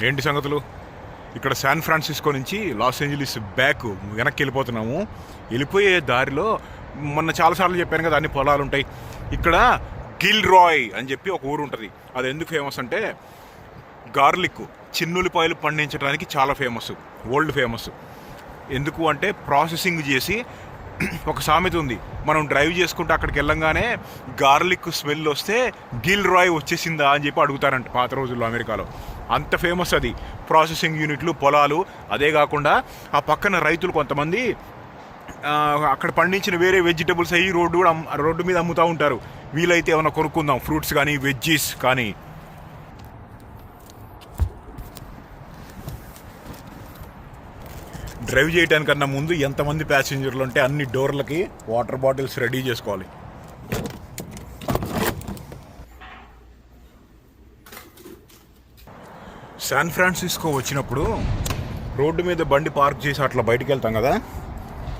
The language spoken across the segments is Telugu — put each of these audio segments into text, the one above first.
ఏంటి సంగతులు? ఇక్కడ శాన్ ఫ్రాన్సిస్కో నుంచి లాస్ ఏంజలీస్ బ్యాక్ వెనక్కి వెళ్ళిపోతున్నాము. వెళ్ళిపోయే దారిలో మొన్న చాలాసార్లు చెప్పాను కదా, అన్ని పొలాలు ఉంటాయి. ఇక్కడ గిల్ రాయ్ అని చెప్పి ఒక ఊరు ఉంటుంది. అది ఎందుకు ఫేమస్ అంటే గార్లిక్, చిన్నులపాయలు పండించడానికి చాలా ఫేమస్, వరల్డ్ ఫేమస్. ఎందుకు అంటే ప్రాసెసింగ్ చేసి, ఒక సామెత ఉంది, మనం డ్రైవ్ చేసుకుంటే అక్కడికి వెళ్ళంగానే గార్లిక్ స్మెల్ వస్తే గిల్ రాయ్ వచ్చేసిందా అని చెప్పి అడుగుతారంట పాత రోజుల్లో అమెరికాలో. అంత ఫేమస్ అది. ప్రాసెసింగ్ యూనిట్లు, పొలాలు. అదే కాకుండా ఆ పక్కన రైతులు కొంతమంది అక్కడ పండించిన వేరే వెజిటబుల్స్ అయ్యి రోడ్డు మీద అమ్ముతూ ఉంటారు. వీలైతే ఏమైనా కొనుక్కుందాం, ఫ్రూట్స్ కానీ వెజ్జీస్ కానీ. డ్రైవ్ చేయడానికన్నా ముందు ఎంతమంది ప్యాసింజర్లు ఉంటే అన్ని డోర్లకి వాటర్ బాటిల్స్ రెడీ చేసుకోవాలి. శాన్ ఫ్రాన్సిస్కో వచ్చినప్పుడు రోడ్డు మీద బండి పార్క్ చేసి అట్లా బయటికి వెళ్తాం కదా,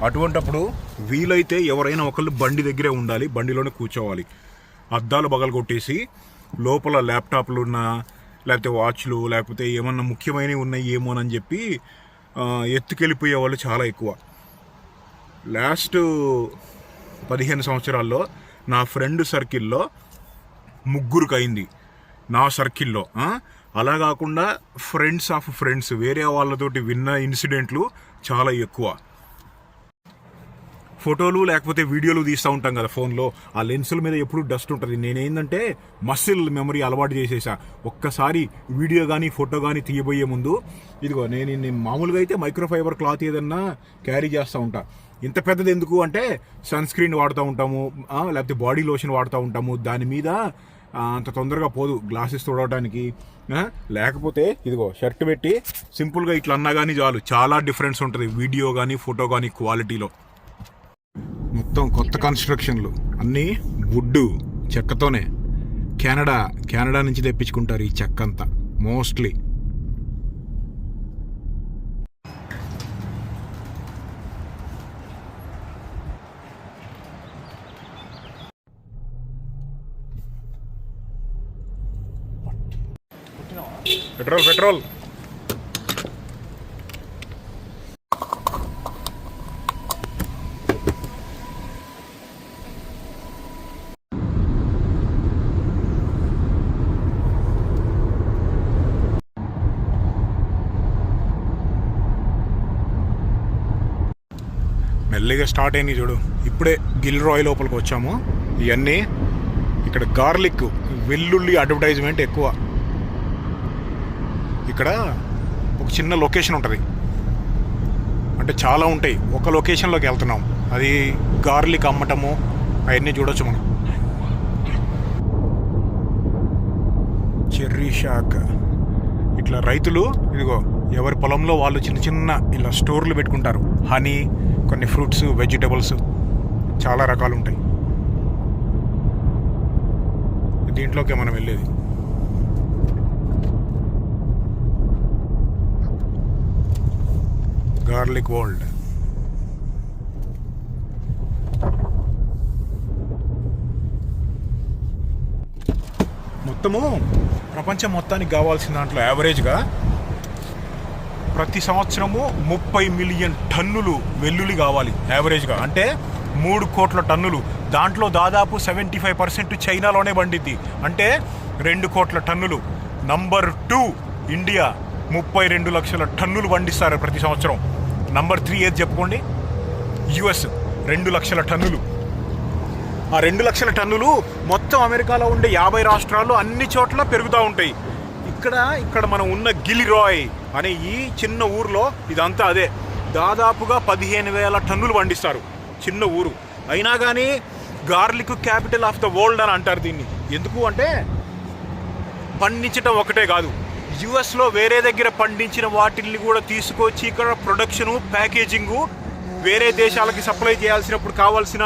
అటువంటప్పుడు వీలైతే ఎవరైనా ఒకళ్ళు బండి దగ్గరే ఉండాలి, బండిలోనే కూర్చోవాలి. అద్దాలు పగలగొట్టేసి లోపల ల్యాప్టాప్లు ఉన్నా, లేకపోతే వాచ్లు, లేకపోతే ఏమన్నా ముఖ్యమైనవి ఉన్నాయి ఏమోనని చెప్పి ఎత్తుకెళ్ళిపోయే వాళ్ళు చాలా ఎక్కువ. లాస్ట్ 15 సంవత్సరాల్లో నా ఫ్రెండ్ సర్కిల్లో ముగ్గురికి అయింది, నా సర్కిల్లో. అలా కాకుండా ఫ్రెండ్స్ ఆఫ్ ఫ్రెండ్స్, వేరే వాళ్ళతోటి విన్న ఇన్సిడెంట్లు చాలా ఎక్కువ. ఫోటోలు లేకపోతే వీడియోలు తీస్తూ ఉంటాం కదా ఫోన్లో, ఆ లెన్సుల మీద ఎప్పుడు డస్ట్ ఉంటుంది. నేనేందంటే మసిల్ మెమరీ అలవాటు చేసేసా. ఒక్కసారి వీడియో కానీ ఫోటో కానీ తీయబోయే ముందు ఇదిగో నేను మామూలుగా అయితే మైక్రోఫైబర్ క్లాత్ ఏదన్నా క్యారీ చేస్తూ ఉంటా. ఇంత పెద్దది ఎందుకు అంటే సన్ స్క్రీన్ వాడుతూ ఉంటాము, లేకపోతే బాడీ లోషన్ వాడుతూ ఉంటాము. దాని మీద అంత తొందరగా పోదు గ్లాసెస్ తొడవడానికి. లేకపోతే ఇదిగో షర్ట్ పెట్టి సింపుల్గా ఇట్లా అన్నా కానీ చాలు, చాలా డిఫరెన్స్ ఉంటుంది వీడియో కానీ ఫోటో కానీ క్వాలిటీలో. మొత్తం కొత్త కన్స్ట్రక్షన్లు అన్నీ వుడ్, చెక్కతోనే. కెనడా నుంచి తెప్పించుకుంటారు ఈ చెక్క అంతా మోస్ట్లీ. పెట్రోల్ మెల్లిగా స్టార్ట్ అయింది చూడు. ఇప్పుడే గిల్ రాయ్ లోపలికి వచ్చాము. ఇవన్నీ ఇక్కడ గార్లిక్, వెల్లుల్లి అడ్వర్టైజ్మెంట్ ఎక్కువ. ఇక్కడ ఒక చిన్న లొకేషన్ ఉంటుంది, అంటే చాలా ఉంటాయి. ఒక లొకేషన్లోకి వెళ్తున్నాం, అది గార్లిక్ అమ్మటము అవన్నీ చూడొచ్చు మనం. Cherry shock. ఇట్లా రైతులు ఇదిగో ఎవరి పొలంలో వాళ్ళు చిన్న చిన్న ఇలా స్టోర్లు పెట్టుకుంటారు. హనీ, కొన్ని ఫ్రూట్స్, వెజిటబుల్స్, చాలా రకాలు ఉంటాయి. దీంట్లోకే మనం వెళ్ళేది. Garlic world. మొత్తము ప్రపంచం మొత్తానికి కావాల్సిన దాంట్లో యావరేజ్గా ప్రతి సంవత్సరము 30 మిలియన్ టన్నులు వెల్లుల్లి కావాలి యావరేజ్గా. అంటే 3 కోట్ల టన్నులు. దాంట్లో దాదాపు 75% చైనాలోనే పండిద్ది, అంటే 2 కోట్ల టన్నులు. నంబర్ 2 ఇండియా, 32 లక్షల టన్నులు పండిస్తారు ప్రతి సంవత్సరం. నంబర్ 3 ఏది చెప్పుకోండి? యుఎస్, 2 లక్షల టన్నులు. ఆ 2 లక్షల టన్నులు మొత్తం అమెరికాలో ఉండే 50 రాష్ట్రాల్లో అన్ని చోట్ల పెరుగుతూ ఉంటాయి. ఇక్కడ మనం ఉన్న గిల్ రాయ్ అనే ఈ చిన్న ఊర్లో ఇదంతా అదే. దాదాపుగా 15,000 టన్నులు పండిస్తారు. చిన్న ఊరు అయినా కానీ garlic capital of the world అని అంటారు దీన్ని. ఎందుకు అంటే పండించడం ఒకటే కాదు, యుఎస్లో వేరే దగ్గర పండించిన వాటిల్ని కూడా తీసుకొచ్చి ఇక్కడ ప్రొడక్షను, ప్యాకేజింగు, వేరే దేశాలకి సప్లై చేయాల్సినప్పుడు కావాల్సిన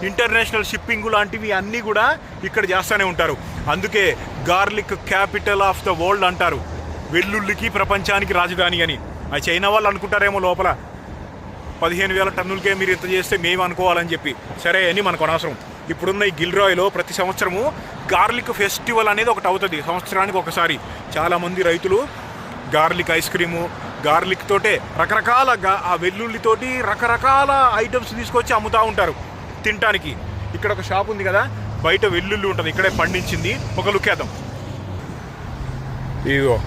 ఇంటర్నేషనల్ షిప్పింగ్ లాంటివి అన్నీ కూడా ఇక్కడ చేస్తూనే ఉంటారు. అందుకే garlic capital of the world అంటారు. వెల్లుల్లికి ప్రపంచానికి రాజధాని అని. ఆ చైనా వాళ్ళు అనుకుంటారేమో లోపల 15,000 టన్నులకే మీరు ఇంత చేస్తే మేము అనుకోవాలని చెప్పి. సరే అని మనకు అనవసరం. ఇప్పుడున్న ఈ గిల్ రాయ్లో ప్రతి సంవత్సరము గార్లిక్ ఫెస్టివల్ అనేది ఒకటి అవుతుంది సంవత్సరానికి ఒకసారి. చాలామంది రైతులు గార్లిక్ ఐస్ క్రీము, గార్లిక్ తోటే రకరకాల ఆ వెల్లుల్లితోటి రకరకాల ఐటమ్స్ తీసుకొచ్చి అమ్ముతూ ఉంటారు తినటానికి. ఇక్కడ ఒక షాప్ ఉంది కదా, బయట వెల్లుల్లి ఉంటుంది, ఇక్కడే పండించింది. ఒక లుక్ వేద్దాం. ఇదిగో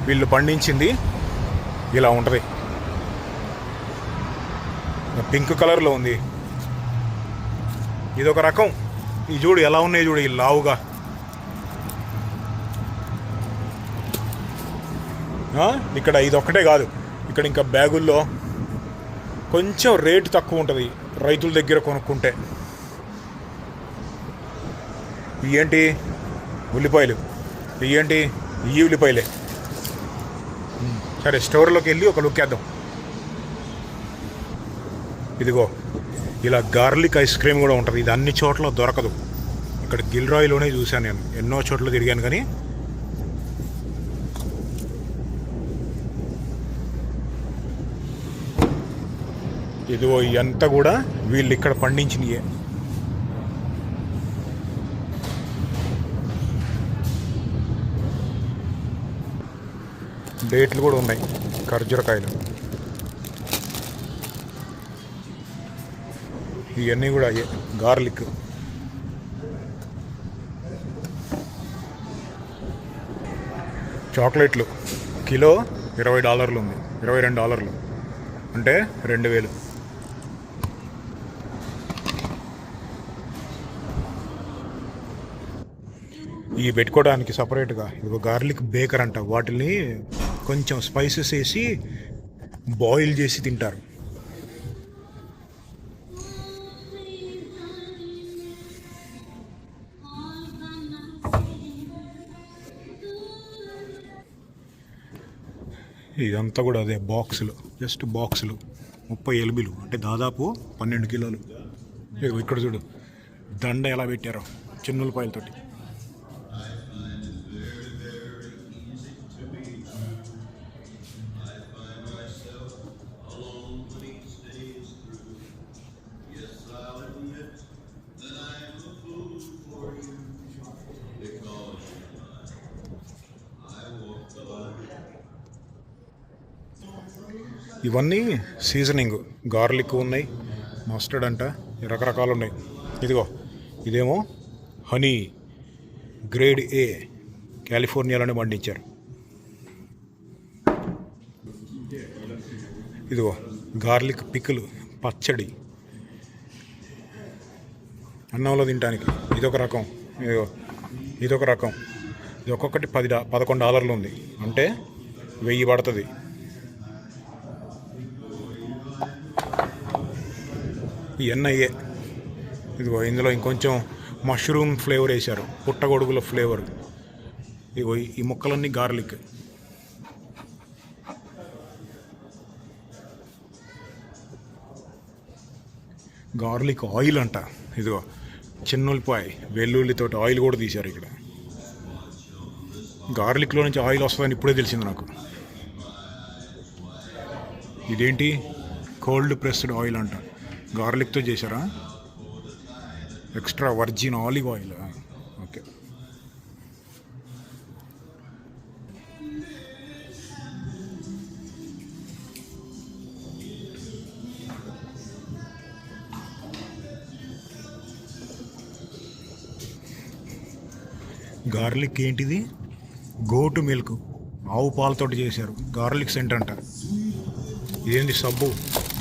వీళ్ళు పండించింది ఇలా ఉంటుంది, పింక్ కలర్లో ఉంది. ఇదొక రకం. ఈ చూడు ఎలా ఉన్నాయి, చూడు ఈ లావుగా. ఇక్కడ ఇది ఒక్కటే కాదు, ఇక్కడ ఇంకా బ్యాగుల్లో కొంచెం రేటు తక్కువ ఉంటుంది రైతుల దగ్గర కొనుక్కుంటే. ఇవేంటి ఉల్లిపాయలు, ఇవేంటి ఈ ఉల్లిపాయలే. సరే స్టోర్లోకి వెళ్ళి ఒక లుక్ వేద్దాం. ఇదిగో ఇలా గార్లిక్ ఐస్ క్రీమ్ కూడా ఉంటుంది. ఇది అన్ని చోట్ల దొరకదు. ఇక్కడ గిల్రాయిలోనే చూశాను నేను, ఎన్నో చోట్ల తిరిగాను కానీ ఇదిగో ఇదంతా కూడా వీళ్ళు ఇక్కడ పండించినయే. డేట్లు కూడా ఉన్నాయి, ఖర్జూరకాయలు. ఇవన్నీ కూడా అయ్యే గార్లిక్. చాక్లెట్లు కిలో $20 ఉంది, $22 అంటే 2000. ఈ పెట్టుకోవడానికి సపరేట్గా ఇదిగో గార్లిక్ బేకర్ అంట. వాటిని కొంచెం స్పైసెస్ వేసి బాయిల్ చేసి తింటారు. ఇదంతా కూడా అదే బాక్సులు, జస్ట్ బాక్సులు. 30 ఎలుబులు అంటే దాదాపు 12 కిలోలు. ఇక్కడ చూడు దండ ఎలా పెట్టారో చిన్నులపాయలతోటి. ఇవన్నీ సీజనింగ్. గార్లిక్ ఉన్నాయి, మస్టర్డ్ అంట, రకరకాలు ఉన్నాయి. ఇదిగో ఇదేమో హనీ గ్రేడ్ ఏ, కాలిఫోర్నియాలోనే పండించారు. ఇదిగో గార్లిక్ పికిల్, పచ్చడి అన్నంలో తినడానికి. ఇదొక రకం. ఇదొక రకం. ఇది ఒక్కొక్కటి $11 ఉంది, అంటే 1000 పడుతుంది. ఇవన్నయ్యే. ఇదిగో ఇందులో ఇంకొంచెం మష్రూమ్ ఫ్లేవర్ వేశారు, పుట్టగొడుగుల ఫ్లేవర్. ఇగో ఈ ముక్కలన్నీ గార్లిక్. గార్లిక్ ఆయిల్ అంట. ఇదిగో చిన్నుల్లిపాయ వెల్లుల్లితోటి ఆయిల్ కూడా తీశారు ఇక్కడ. గార్లిక్లో నుంచి ఆయిల్ వస్తుందని ఇప్పుడే తెలిసింది నాకు. ఇదేంటి కోల్డ్ ప్రెస్డ్ ఆయిల్ అంట, గార్లిక్తో చేశారా? Extra virgin olive oil. Okay. Garlic ఏంటిది? గోటు మిల్క్, ఆవు పాలతోటి చేశారు. గార్లిక్ సెంట్ అంట. ఇదేంటి సబ్బు,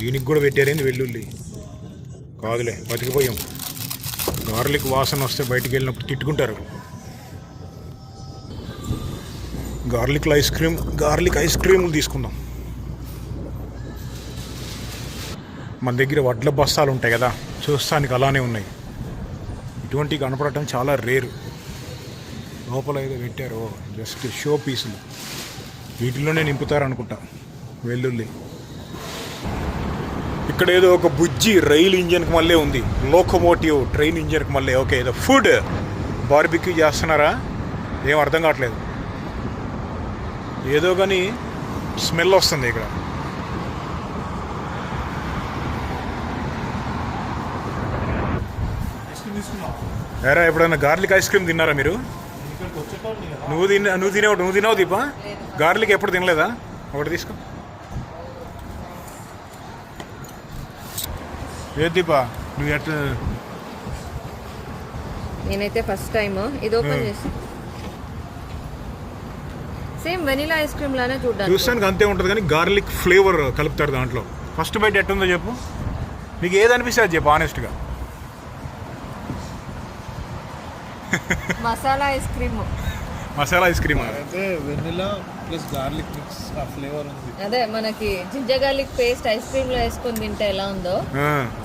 దీనికి కూడా పెట్టారేంది వెల్లుల్లి? కాదులే, బతికిపోయాం. గార్లిక్ వాసన వస్తే బయటికి వెళ్ళినప్పుడు తిట్టుకుంటారు. గార్లిక్ ఐస్ క్రీములు తీసుకుందాం. మన దగ్గర వడ్ల బస్తాలు ఉంటాయి కదా, చూస్తానికి అలానే ఉన్నాయి. ఇటువంటివి కనపడటం చాలా రేరు. లోపల ఏదో పెట్టారు, జస్ట్ షో పీసులు. వీటిలోనే నింపుతారు అనుకుంటా వెల్లుల్లి. ఇక్కడ ఏదో ఒక బుజ్జి రైలు ఇంజన్కి మళ్ళీ ఉంది, లోకోమోటివ్ ట్రైన్ ఇంజన్కి మళ్ళీ. ఓకే, ఏదో ఫుడ్ బార్బిక్యూ చేస్తున్నారా? ఏం అర్థం కావట్లేదు. ఏదో కానీ స్మెల్ వస్తుంది ఇక్కడ. ఎరా ఎప్పుడైనా గార్లిక్ ఐస్ క్రీమ్ తిన్నారా మీరు? నువ్వు తినావు దీపా? గార్లిక్ ఎప్పుడు తినలేదా? ఒకటి తీసుకో. ఏ దీపా నువ్వు ఎట్లా? నేనైతే ఫస్ట్ టైం ఇది ఓపెన్ చేసి సేమ్ వెనిలా ఐస్ క్రీమ్ లానే చూస్తానికి అంతే ఉంటుంది, కానీ గార్లిక్ ఫ్లేవర్ కలుపుతారు దాంట్లో. ఫస్ట్ బైట్ ఎట్టుందో చెప్పు, నీకు ఏది అనిపిస్తే అది చెప్పు ఆనెస్ట్గా. మసాలా ఐస్ క్రీమ్ అయితే వెనిలా ప్లస్ గార్లిక్ మిక్స్ ఆ ఫ్లేవర్ ఉంది. అదే మనకి ginger garlic paste ice cream లో వేసుకొని తింటే ఎలా ఉందో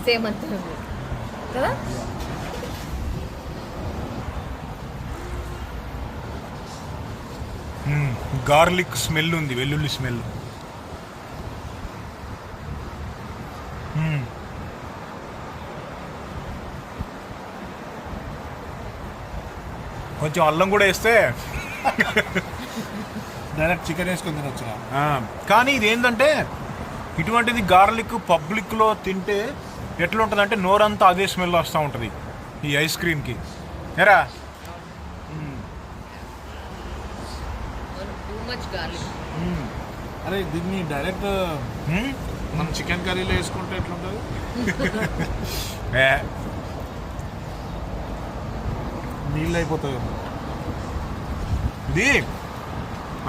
సేమ్ అంతే ఉంది కదా. గార్లిక్ స్మెల్ ఉంది, వెల్లుల్లి స్మెల్. కొంచెం అల్లం కూడా వేస్తే డైరెక్ట్ చికెన్ వేసుకొని తినొచ్చు. కానీ ఇది ఏంటంటే ఇటువంటిది గార్లిక్ పబ్లిక్లో తింటే ఎట్లా ఉంటుంది అంటే నోరంతా అదే స్మెల్ వస్తూ ఉంటుంది ఈ ఐస్ క్రీమ్కి. ఎరా అరే దీన్ని డైరెక్ట్ మనం చికెన్ కర్రీలో వేసుకుంటే ఎట్లుంటుంది? నీళ్ళు అయిపోతుంది. ఇది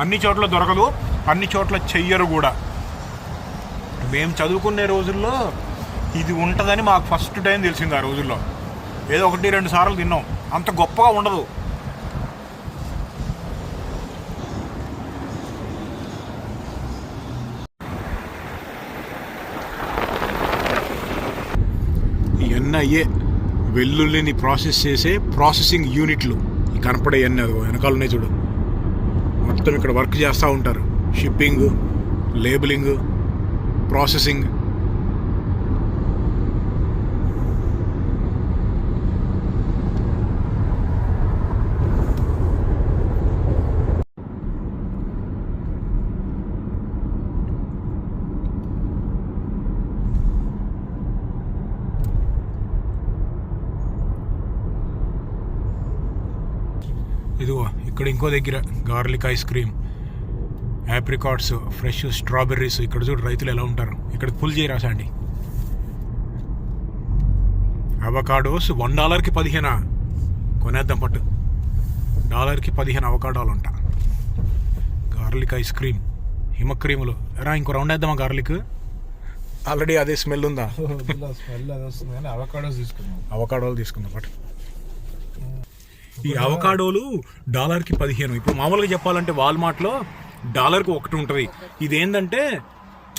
అన్ని చోట్ల దొరకదు, అన్ని చోట్ల చెయ్యరు కూడా. మేము చదువుకునే రోజుల్లో ఇది ఉంటుందని మాకు ఫస్ట్ టైం తెలిసింది. ఆ రోజుల్లో ఏదో 1-2 సార్లు తిన్నాం, అంత గొప్పగా ఉండదు. ఇవన్నీ అయ్యే వెల్లుల్లిని ప్రాసెస్ చేసే ప్రాసెసింగ్ యూనిట్లు కనపడేవన్నీ. అది వెనకాల ఉన్నాయి చూడు, మొత్తం ఇక్కడ వర్క్ చేస్తూ ఉంటారు. Shipping, labelling, processing. ఇదిగో ఇక్కడ ఇంకో దగ్గర garlic ice cream, apricots, fresh strawberries. ఇక్కడ చూడు రైతులు ఎలా ఉంటారు. ఇక్కడ ఫుల్ చేయి రాసండి. అవకాడోస్ $1కి 15 కొనేద్దాం పట్టు. $1కి 15 అవకాడోలు అంట. గార్లిక్ ఐస్ క్రీమ్, హిమ క్రీములు. రా ఇంకో రౌండ్ వేద్దామా? గార్లిక్ ఆల్రెడీ అదే స్మెల్ ఉందా? స్మెల్ అది వస్తుంది, కానీ అవకాడోలు తీసుకుందాం పట్టు. ఈ అవకాడోలు $1కి 15. ఇప్పుడు మామూలుగా చెప్పాలంటే వాల్మార్ట్లో $1కి 1 ఉంటుంది. ఇదేంటంటే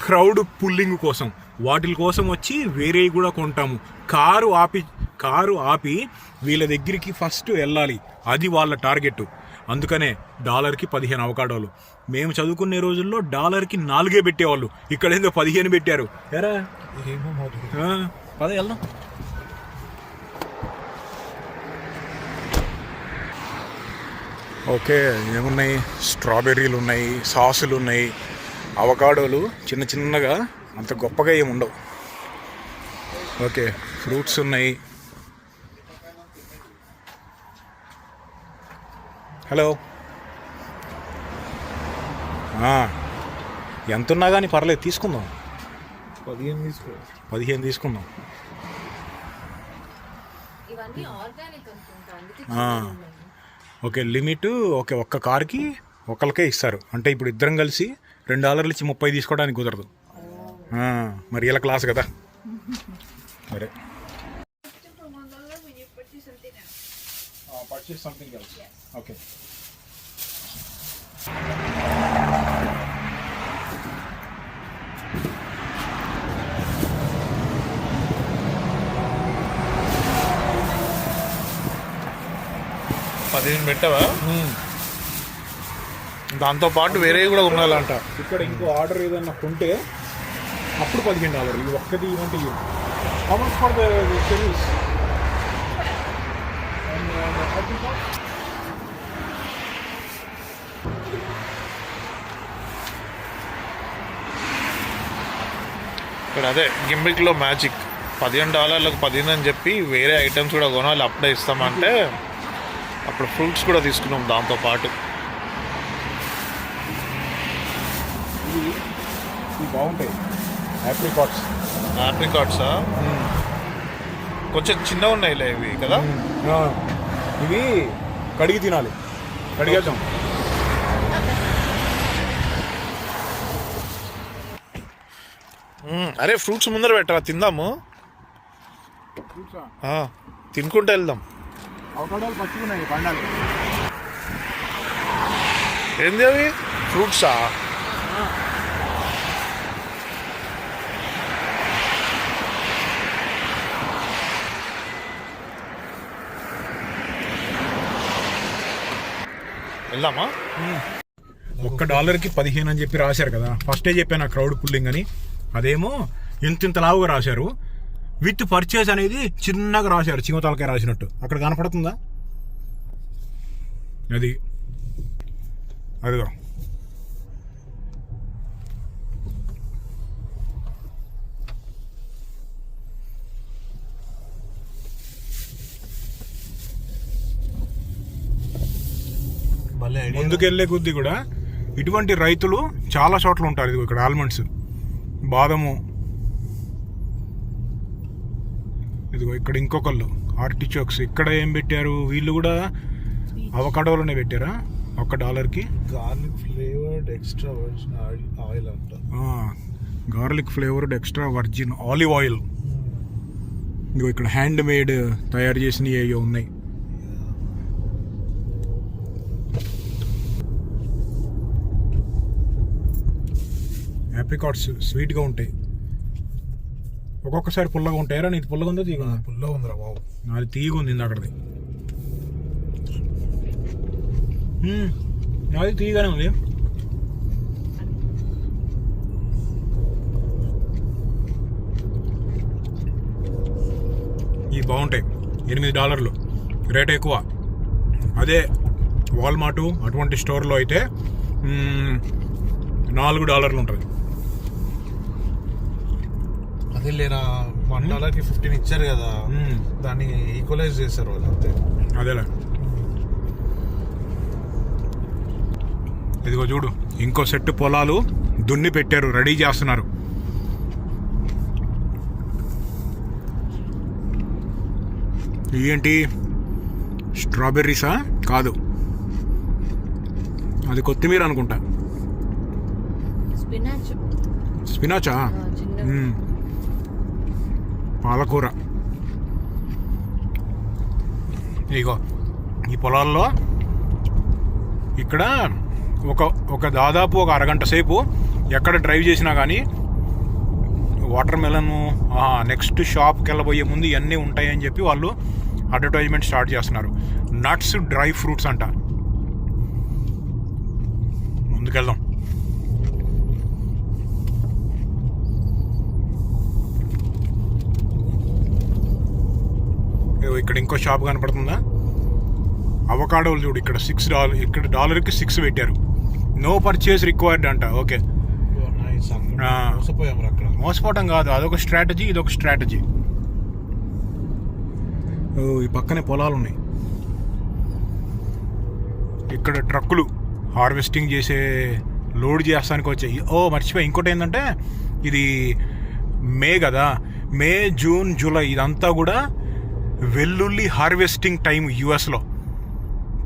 క్రౌడ్ పుల్లింగ్ కోసం, వాటి కోసం వచ్చి వేరే కూడా కొంటాము. కారు ఆపి వీళ్ళ దగ్గరికి ఫస్ట్ వెళ్ళాలి, అది వాళ్ళ టార్గెట్. అందుకనే $1కి 15 అవకాడోలు. మేము చదువుకునే రోజుల్లో $1కి 4 పెట్టేవాళ్ళు, ఇక్కడ ఏందో 15 పెట్టారు. ఎరా పద వెళ్దాం. ఓకే, ఏమున్నాయి? స్ట్రాబెర్రీలు ఉన్నాయి, సాసులు ఉన్నాయి, అవకాడోలు చిన్న చిన్నగా, అంత గొప్పగా ఏమి ఉండవు. ఓకే, ఫ్రూట్స్ ఉన్నాయి. హలో, ఎంత ఉన్నా కానీ పర్లేదు, తీసుకుందాం. 15 తీసుకుందాం. Okay, limit. ఓకే, ఒక్క కార్కి ఒకరికే ఇస్తారు. అంటే ఇప్పుడు ఇద్దరం కలిసి $2 ఇచ్చి 30 తీసుకోవడానికి కుదరదు. మరి ఇలా క్లాస్ కదా. సరే, ఓకే. పెట్టవా? దాంతో పాటు వేరే కూడా ఉండాలంట. ఇక్కడ ఇంకో ఆర్డర్ ఏదన్నా కొంటే అప్పుడు $15. ఇది ఒక్కటి ఇవ్వంటే how much for the service? ఇక్కడ అదే గిమ్మిక్లో మ్యాజిక్. $15 15 అని చెప్పి వేరే ఐటమ్స్ కూడా కొనాలి, అప్పుడే ఇస్తామంటే అప్పుడు ఫ్రూట్స్ కూడా తీసుకున్నాం దాంతో పాటు. ఇవి బాగుంటాయి ఆప్రికాట్స్. ఆప్రికాట్సా? కొంచెం చిన్నగా ఉన్నాయిలే ఇవి కదా. ఇవి కడిగి తినాలి, కడిగేద్దాం. అరే ఫ్రూట్స్ ముందర పెట్టరా, తిందాము. తినుకుంటూ వెళ్దాం. అవకాడోలు పచ్చిగున్నాయి పండాలి. ఏంది అవి? ఫ్రూట్సా? వెళ్దామా? $1కి 15 అని చెప్పి రాశారు కదా. ఫస్టే చెప్పాను ఆ క్రౌడ్ పుల్లింగ్ అని. అదేమో ఇంత లావుగా రాశారు. విత్ పర్చేస్ అనేది చిన్నగా రాశారు, చింగతలకాయ రాసినట్టు. అక్కడ కనపడుతుందా? అదిగో. ముందుకెళ్లే కొద్దీ కూడా ఇటువంటి రైతులు చాలా చోట్ల ఉంటారు. ఇదిగో ఇక్కడ ఆల్మండ్స్, బాదము, ఇదిగో ఇక్కడ ఇంకొకళ్ళు ఆర్టిచోక్స్. ఇక్కడ ఏం పెట్టారు వీళ్ళు కూడా? అవకాడోలోనే పెట్టారా $1కి. Garlic flavoured extra virgin oil అంట. Garlic flavoured extra virgin olive oil. ఇదిగో ఇక్కడ హ్యాండ్ మేడ్ తయారు చేసినవి ఏవో ఉన్నాయి. ఆప్రికాట్స్ స్వీట్గా ఉంటాయి, ఒక్కొక్కసారి పుల్లగా ఉంటాయరా. నీది పుల్లగా ఉందో తీగ? పుల్లగా ఉందిరా బాబు. నాది తీగ ఉంది అక్కడది. నాది తీయగానే ఉంది. ఇవి బాగుంటాయి. $8 రేట్ ఎక్కువ. అదే వాల్మార్ట్ అటువంటి స్టోర్లో అయితే $4 ఉంటుంది. అదే లేరా, $1కి 15 ఇచ్చారు కదా, దాన్ని ఈక్వలైజ్ చేశారు వాళ్ళు అంతే. అదేలే. ఇదిగో చూడు, ఇంకో సెట్ పొలాలు దున్ని పెట్టారు, రెడీ చేస్తున్నారు. ఏంటి స్ట్రాబెర్రీసా? కాదు, అది కొత్తిమీర అనుకుంటా. స్పినాచా? పాలకూర. ఇగో ఈ పొలాల్లో ఇక్కడ ఒక దాదాపు ఒక అరగంట సేపు ఎక్కడ డ్రైవ్ చేసినా కానీ వాటర్ మెలను నెక్స్ట్ షాప్కి వెళ్ళబోయే ముందు ఇవన్నీ ఉంటాయని చెప్పి వాళ్ళు అడ్వర్టైజ్మెంట్ స్టార్ట్ చేస్తున్నారు. నట్స్, డ్రై ఫ్రూట్స్ అంట. ముందుకెళ్దాం. ఇక్కడ ఇంకో షాప్ కనపడుతుందా? అవకాడోలు చూడు, ఇక్కడ $6, ఇక్కడ $1కి 6 పెట్టారు. నో పర్చేస్ రిక్వైర్డ్ అంట. ఓకే, మోసపోవటం కాదు, అదొక స్ట్రాటజీ, ఇదొక స్ట్రాటజీ. ఈ పక్కనే పొలాలు ఉన్నాయి. ఇక్కడ ట్రక్కులు హార్వెస్టింగ్ చేసే, లోడ్ చేస్తానికి వచ్చాయి. మర్చిపోయి ఇంకోటి ఏంటంటే, ఇది మే కదా, మే, జూన్, జూలై ఇదంతా కూడా వెల్లుల్లి హార్వెస్టింగ్ టైం. యుఎస్లో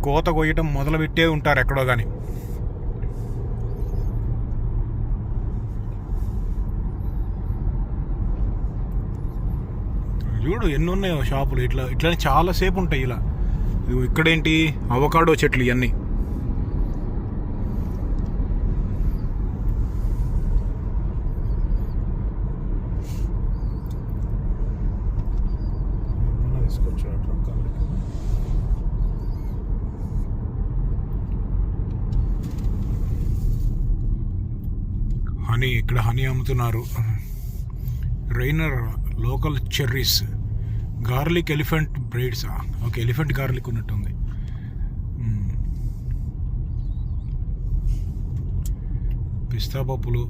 కోత కొయ్యటం మొదలుపెట్టే ఉంటారు ఎక్కడో కానీ. చూడు ఎన్ని ఉన్నాయో షాపులు. ఇట్లానే చాలాసేపు ఉంటాయి ఇలా. ఇక్కడేంటి అవకాడో చెట్లు ఇవన్నీ. హనీ, ఇక్కడ హనీ అమ్ముతున్నారు. Rainier local cherries, garlic elephant బ్రైడ్సా? ఓకే, ఎలిఫెంట్ గార్లిక్ ఉన్నట్టుంది. పిస్తా పప్పులు.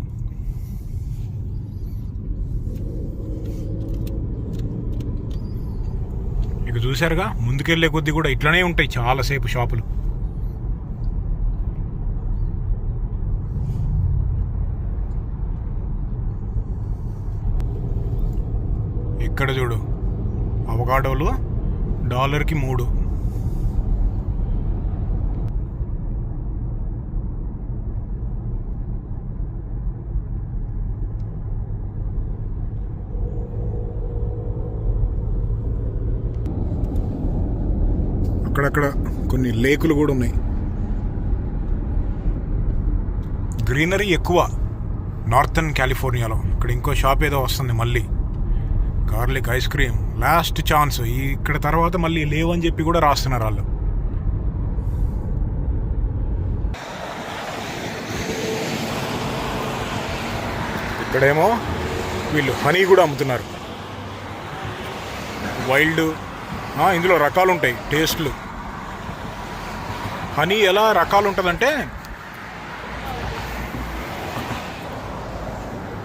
ఇక చూసారుగా, ముందుకెళ్లే కొద్దీ కూడా ఇట్లనే ఉంటాయి చాలాసేపు షాపులు. ఇక్కడ చూడు, అవకాడోలు $1కి 3. అక్కడక్కడ కొన్ని లేకులు కూడా ఉన్నాయి. గ్రీనరీ ఎక్కువ నార్థన్ కాలిఫోర్నియాలో. ఇక్కడ ఇంకో షాప్ ఏదో వస్తుంది మళ్ళీ, garlic ice cream last chance. ఇక్కడ తర్వాత మళ్ళీ లేవని చెప్పి కూడా రాస్తున్నారు వాళ్ళు. ఇక్కడేమో వీళ్ళు హనీ కూడా అమ్ముతున్నారు. వైల్డ్, ఇందులో రకాలు ఉంటాయి టేస్ట్లు. హనీ ఎలా రకాలు ఉంటుందంటే,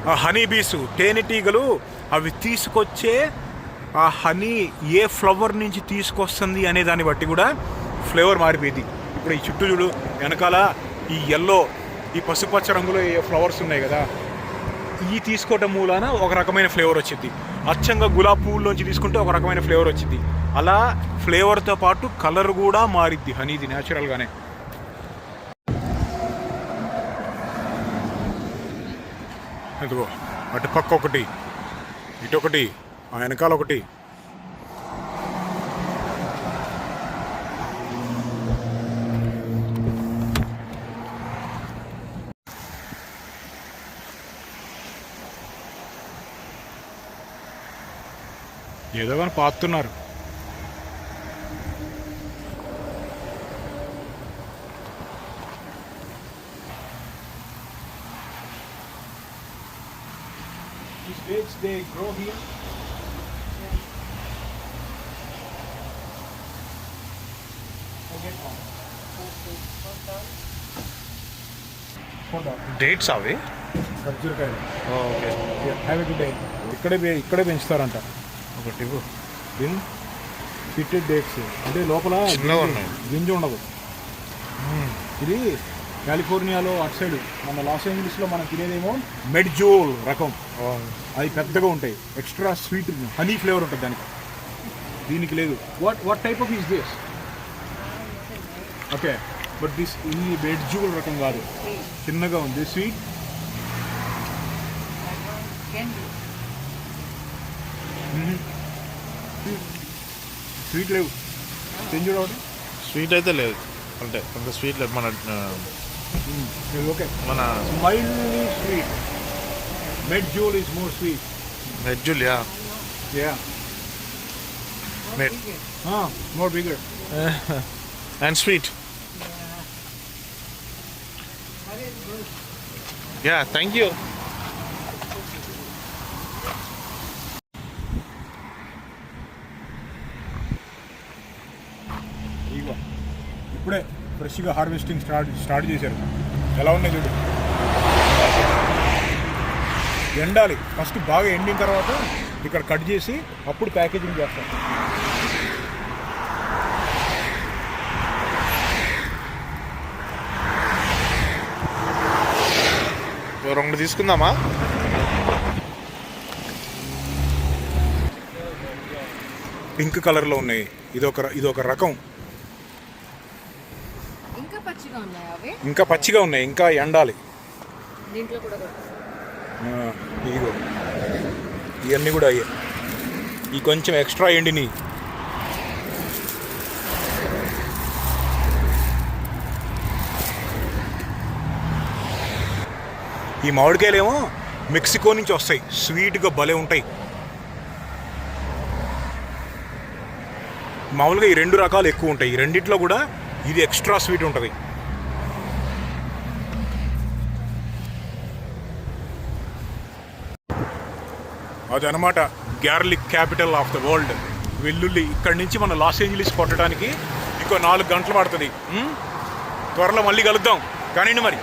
ఆ హనీ బీస్ తేనెటీగలు అవి తీసుకొచ్చే ఆ హనీ ఏ ఫ్లవర్ నుంచి తీసుకొస్తుంది అనే దాన్ని బట్టి కూడా ఫ్లేవర్ మారిపోయింది. ఇప్పుడు ఈ చుట్టూ చూడు, వెనకాల ఈ ఎల్లో, ఈ పసుపచ్చ రంగులో ఏ ఫ్లవర్స్ ఉన్నాయి కదా, ఇవి తీసుకోవటం మూలాన ఒక రకమైన ఫ్లేవర్ వచ్చింది. అచ్చంగా గులాబీ పువ్వుల్లోంచి తీసుకుంటే ఒక రకమైన ఫ్లేవర్ వచ్చింది. అలా ఫ్లేవర్తో పాటు కలర్ కూడా మారిద్ది హనీది న్యాచురల్గానే. అదిగో అటు పక్క ఒకటి, ఇటొకటి, ఆ వెనకాల ఒకటి. ఏదో కానీ పాతున్నారు. These dates they grow here. Dates అవి ఖర్జూరకాయలు. Okay, have a good day. ఇక్కడే పెంచుతారంట. ఒకటి ఫిట్టెడ్ డేట్స్ అంటే లోపల చిన్నగా ఉన్నాయి, గింజ ఉండదు. ఇది కాలిఫోర్నియాలో అటు సైడ్, మన లాస్ ఏంజలీస్లో మనం తినేదేమో మెడ్జోల్ రకం. అవి పెద్దగా ఉంటాయి, ఎక్స్ట్రా స్వీట్ హనీ ఫ్లేవర్ ఉంటుంది దానికి. దీనికి లేదు. What type of is this? Okay, but this ఈ మెడ్జోల్ రకం కాదు, చిన్నగా ఉంది, స్వీట్. స్వీట్ లేవు. తింజుడు ఒకటి స్వీట్ అయితే లేదు, అంటే అంత స్వీట్ లేదు. మన ఓకే, మన mildly sweet. Medjool is more sweet. Medjool, yeah more bigger and sweet. Yeah, thank you. ఇప్పుడే ఫ్రెష్గా హార్వెస్టింగ్ స్టార్ట్ చేశారు. ఎలా ఉన్నాయి చూడు. ఎండాలి ఫస్ట్, బాగా ఎండిన తర్వాత ఇక్కడ కట్ చేసి అప్పుడు ప్యాకేజింగ్ చేస్తారు. రెండు తీసుకుందామా? పింక్ కలర్లో ఉన్నాయి. ఇదొక రకం. ఇంకా పచ్చిగా ఉన్నాయి, ఇంకా ఎండాలి. దీంట్లో కూడా ఇదిగో ఇవన్నీ కూడా అయ్యాయి. ఈ కొంచెం ఎక్స్ట్రా ఎండిని. ఈ మామిడికాయలేమో మెక్సికో నుంచి వస్తాయి, స్వీట్గా భలే ఉంటాయి. మామూలుగా ఈ రెండు రకాలు ఎక్కువ ఉంటాయి. ఈ రెండిట్లో కూడా ఇది ఎక్స్ట్రా స్వీట్ ఉంటుంది. అదనమాట garlic capital of the world వెల్లుల్లి. ఇక్కడి నుంచి మన లాస్ ఏంజలీస్ కొట్టడానికి ఇంకో 4 గంటలు పడుతుంది. త్వరలో మళ్ళీ కలుద్దాం. కానీ మరి